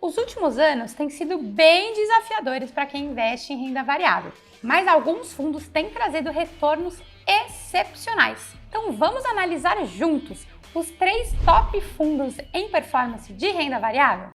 Os últimos anos têm sido bem desafiadores para quem investe em renda variável, mas alguns fundos têm trazido retornos excepcionais. Então vamos analisar juntos os 3 top fundos em performance de renda variável?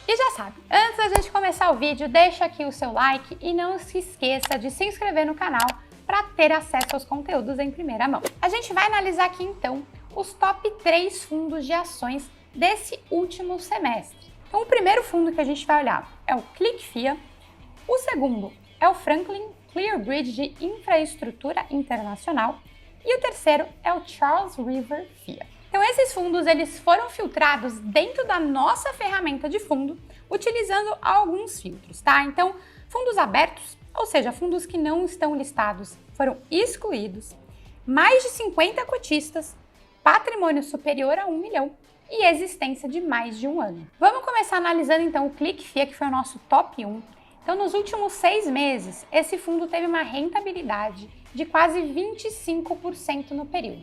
E já sabe, antes da gente começar o vídeo, deixa aqui o seu like e não se esqueça de se inscrever no canal para ter acesso aos conteúdos em primeira mão. A gente vai analisar aqui então os top 3 fundos de ações desse último semestre. Então o primeiro fundo que a gente vai olhar é o ClickFia, o segundo é o Franklin Clearbridge de Infraestrutura Internacional e o terceiro é o Charles River FIA. Então esses fundos eles foram filtrados dentro da nossa ferramenta de fundo utilizando alguns filtros, tá? Então fundos abertos, ou seja, fundos que não estão listados, foram excluídos, mais de 50 cotistas, patrimônio superior a 1 milhão e existência de mais de um ano. Vamos começar analisando então o ClickFia, que foi o nosso top 1. Então nos últimos 6 meses, esse fundo teve uma rentabilidade de quase 25% no período.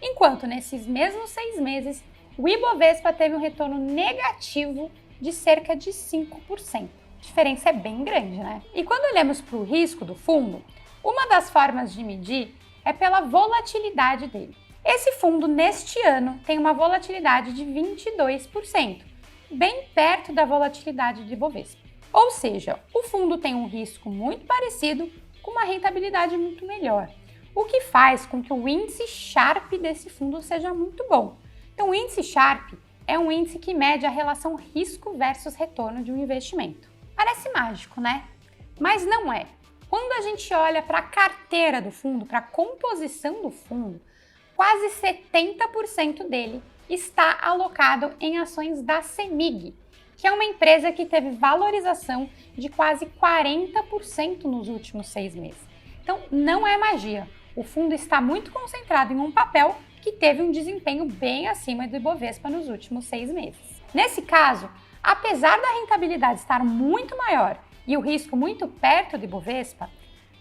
Enquanto nesses mesmos 6 meses, o Ibovespa teve um retorno negativo de cerca de 5%. A diferença é bem grande, né? E quando olhamos para o risco do fundo, uma das formas de medir é pela volatilidade dele. Esse fundo, neste ano, tem uma volatilidade de 22%, bem perto da volatilidade do Ibovespa. Ou seja, o fundo tem um risco muito parecido com uma rentabilidade muito melhor, o que faz com que o índice Sharpe desse fundo seja muito bom. Então, o índice Sharpe é um índice que mede a relação risco versus retorno de um investimento. Parece mágico, né? Mas não é. Quando a gente olha para a carteira do fundo, para a composição do fundo, quase 70% dele está alocado em ações da CEMIG, que é uma empresa que teve valorização de quase 40% nos últimos 6 meses. Então, não é magia. O fundo está muito concentrado em um papel que teve um desempenho bem acima do Ibovespa nos últimos 6 meses. Nesse caso, apesar da rentabilidade estar muito maior e o risco muito perto do Ibovespa,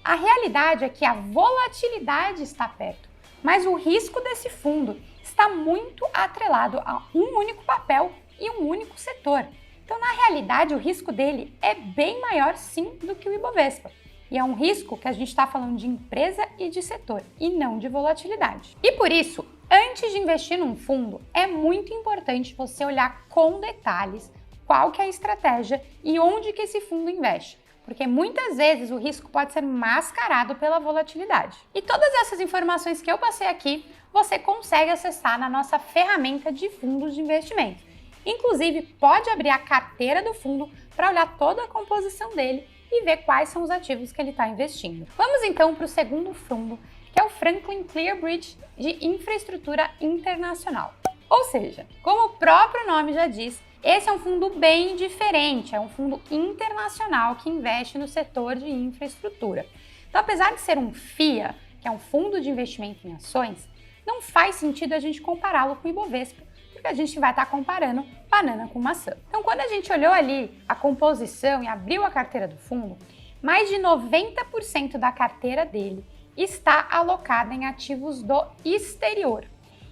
a realidade é que a volatilidade está perto, mas o risco desse fundo está muito atrelado a um único papel e um único setor. Então, na realidade, o risco dele é bem maior sim do que o Ibovespa. E é um risco que a gente está falando de empresa e de setor, e não de volatilidade. E por isso, antes de investir num fundo, é muito importante você olhar com detalhes qual que é a estratégia e onde que esse fundo investe. Porque muitas vezes o risco pode ser mascarado pela volatilidade. E todas essas informações que eu passei aqui, você consegue acessar na nossa ferramenta de fundos de investimento. Inclusive, pode abrir a carteira do fundo para olhar toda a composição dele e ver quais são os ativos que ele está investindo. Vamos então para o segundo fundo, que é o Franklin Clearbridge de Infraestrutura Internacional. Ou seja, como o próprio nome já diz, esse é um fundo bem diferente, é um fundo internacional que investe no setor de infraestrutura. Então, apesar de ser um FIA, que é um fundo de investimento em ações, não faz sentido a gente compará-lo com o Ibovespa, porque a gente vai estar comparando banana com maçã. Então, quando a gente olhou ali a composição e abriu a carteira do fundo, mais de 90% da carteira dele está alocada em ativos do exterior.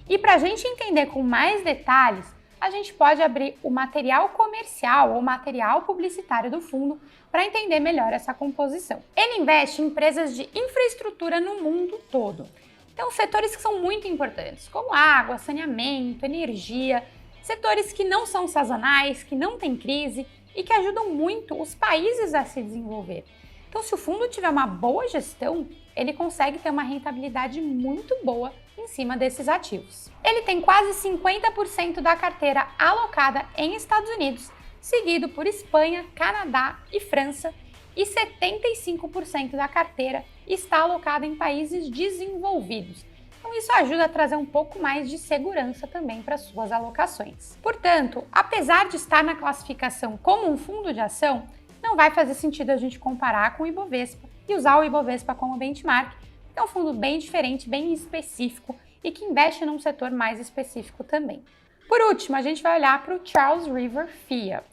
E para a gente entender com mais detalhes, a gente pode abrir o material comercial ou material publicitário do fundo para entender melhor essa composição. Ele investe em empresas de infraestrutura no mundo todo. Então, setores que são muito importantes, como água, saneamento, energia, setores que não são sazonais, que não têm crise e que ajudam muito os países a se desenvolver. Então, se o fundo tiver uma boa gestão, ele consegue ter uma rentabilidade muito boa em cima desses ativos. Ele tem quase 50% da carteira alocada em Estados Unidos, seguido por Espanha, Canadá e França, e 75% da carteira está alocada em países desenvolvidos. Então isso ajuda a trazer um pouco mais de segurança também para suas alocações. Portanto, apesar de estar na classificação como um fundo de ação, não vai fazer sentido a gente comparar com o Ibovespa e usar o Ibovespa como benchmark, é um fundo bem diferente, bem específico e que investe num setor mais específico também. Por último, a gente vai olhar para o Charles River FIA.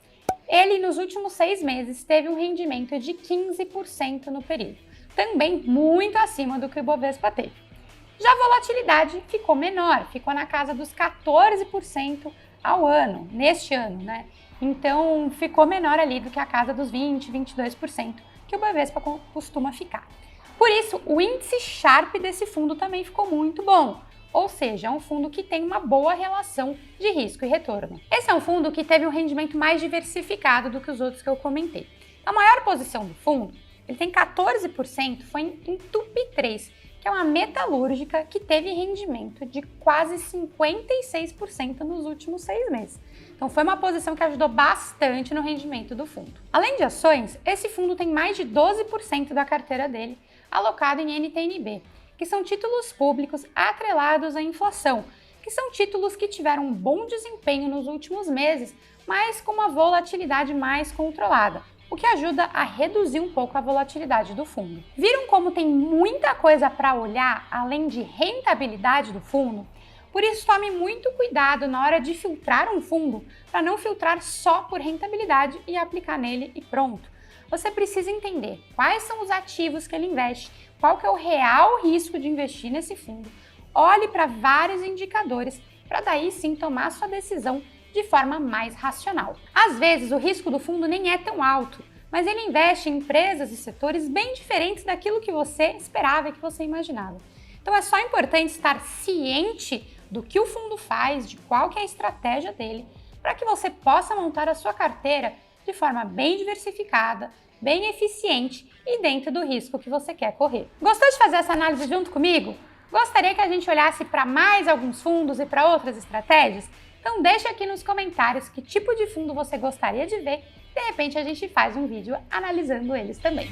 Ele, nos últimos 6 meses, teve um rendimento de 15% no período, também muito acima do que o Ibovespa teve. Já a volatilidade ficou menor, ficou na casa dos 14% ao ano, neste ano, né? Então ficou menor ali do que a casa dos 20, 22% que o Bovespa costuma ficar. Por isso, o índice Sharpe desse fundo também ficou muito bom, ou seja, é um fundo que tem uma boa relação de risco e retorno. Esse é um fundo que teve um rendimento mais diversificado do que os outros que eu comentei. A maior posição do fundo, ele tem 14%, foi em Tupy3, que é uma metalúrgica que teve rendimento de quase 56% nos últimos 6 meses. Então foi uma posição que ajudou bastante no rendimento do fundo. Além de ações, esse fundo tem mais de 12% da carteira dele alocado em NTNB, que são títulos públicos atrelados à inflação, que são títulos que tiveram um bom desempenho nos últimos meses, mas com uma volatilidade mais controlada, o que ajuda a reduzir um pouco a volatilidade do fundo. Viram como tem muita coisa para olhar além de rentabilidade do fundo? Por isso, tome muito cuidado na hora de filtrar um fundo, para não filtrar só por rentabilidade e aplicar nele e pronto. Você precisa entender quais são os ativos que ele investe, qual que é o real risco de investir nesse fundo. Olhe para vários indicadores para daí sim tomar sua decisão de forma mais racional. Às vezes, o risco do fundo nem é tão alto, mas ele investe em empresas e setores bem diferentes daquilo que você esperava e que você imaginava. Então é só importante estar ciente do que o fundo faz, de qual que é a estratégia dele, para que você possa montar a sua carteira de forma bem diversificada, bem eficiente e dentro do risco que você quer correr. Gostou de fazer essa análise junto comigo? Gostaria que a gente olhasse para mais alguns fundos e para outras estratégias? Então deixa aqui nos comentários que tipo de fundo você gostaria de ver, de repente a gente faz um vídeo analisando eles também.